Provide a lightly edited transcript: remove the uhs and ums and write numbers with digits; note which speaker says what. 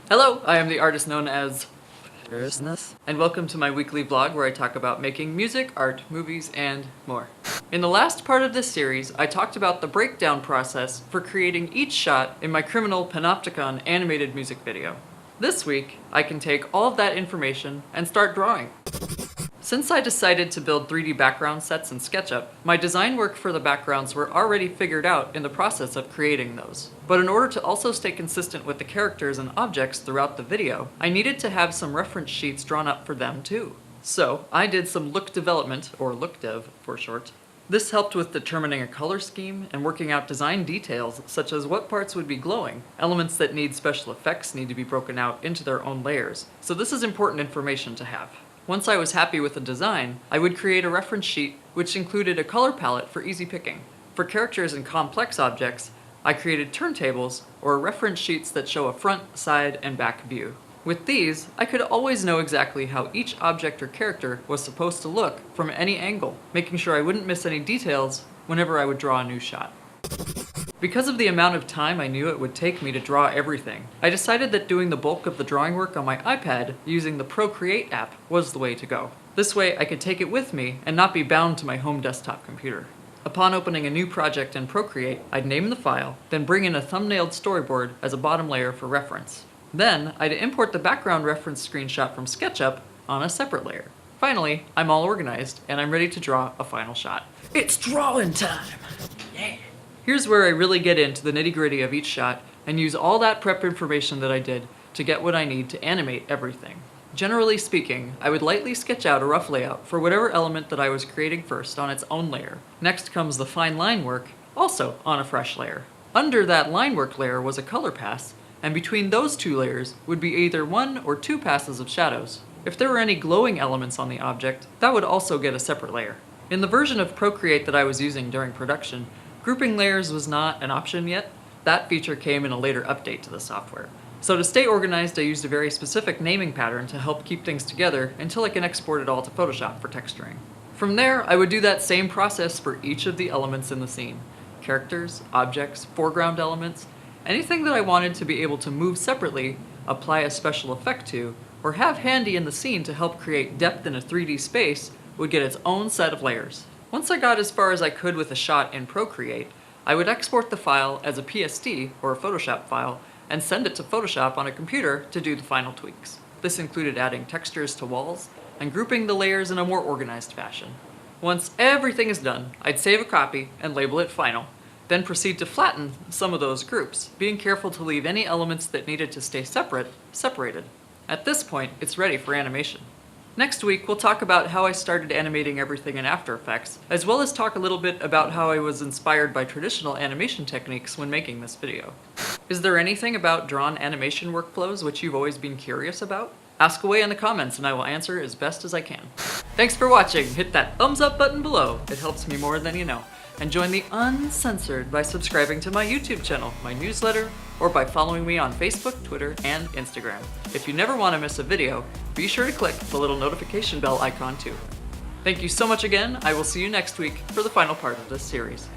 Speaker 1: Hello, I am the artist known as DEROSNEC, and welcome to my weekly vlog where I talk about making music, art, movies, and more. In the last part of this series, I talked about the breakdown process for creating each shot in my criminal Panopticon animated music video. This week, I can take all of that information and start drawing. Since I decided to build 3D background sets in SketchUp, my design work for the backgrounds were already figured out in the process of creating those. But in order to also stay consistent with the characters and objects throughout the video, I needed to have some reference sheets drawn up for them too. So I did some look development, or look dev for short. This helped with determining a color scheme and working out design details such as what parts would be glowing. Elements that need special effects need to be broken out into their own layers, so this is important information to have. Once I was happy with the design, I would create a reference sheet which included a color palette for easy picking. For characters and complex objects, I created turntables, or reference sheets that show a front, side, and back view. With these, I could always know exactly how each object or character was supposed to look from any angle, making sure I wouldn't miss any details whenever I would draw a new shot. Because of the amount of time I knew it would take me to draw everything, I decided that doing the bulk of the drawing work on my iPad using the Procreate app was the way to go. This way I could take it with me and not be bound to my home desktop computer. Upon opening a new project in Procreate, I'd name the file, then bring in a thumbnailed storyboard as a bottom layer for reference. Then, I'd import the background reference screenshot from SketchUp on a separate layer. Finally, I'm all organized, and I'm ready to draw a final shot. It's drawing time! Yeah! Here's where I really get into the nitty-gritty of each shot and use all that prep information that I did to get what I need to animate everything. Generally speaking, I would lightly sketch out a rough layout for whatever element that I was creating first on its own layer. Next comes the fine line work, also on a fresh layer. Under that line work layer was a color pass, and between those two layers would be either 1 or 2 passes of shadows. If there were any glowing elements on the object, that would also get a separate layer. In the version of Procreate that I was using during production, grouping layers was not an option yet. That feature came in a later update to the software. So to stay organized, I used a very specific naming pattern to help keep things together until I can export it all to Photoshop for texturing. From there, I would do that same process for each of the elements in the scene. Characters, objects, foreground elements, anything that I wanted to be able to move separately, apply a special effect to, or have handy in the scene to help create depth in a 3D space would get its own set of layers. Once I got as far as I could with a shot in Procreate, I would export the file as a PSD, or a Photoshop file, and send it to Photoshop on a computer to do the final tweaks. This included adding textures to walls, and grouping the layers in a more organized fashion. Once everything is done, I'd save a copy and label it Final, then proceed to flatten some of those groups, being careful to leave any elements that needed to stay separated. At this point, it's ready for animation. Next week, we'll talk about how I started animating everything in After Effects, as well as talk a little bit about how I was inspired by traditional animation techniques when making this video. Is there anything about drawn animation workflows which you've always been curious about? Ask away in the comments and I will answer as best as I can. Thanks for watching! Hit that thumbs up button below, it helps me more than you know. And join the Uncensored by subscribing to my YouTube channel, my newsletter, or by following me on Facebook, Twitter, and Instagram. If you never want to miss a video, be sure to click the little notification bell icon too. Thank you so much again. I will see you next week for the final part of this series.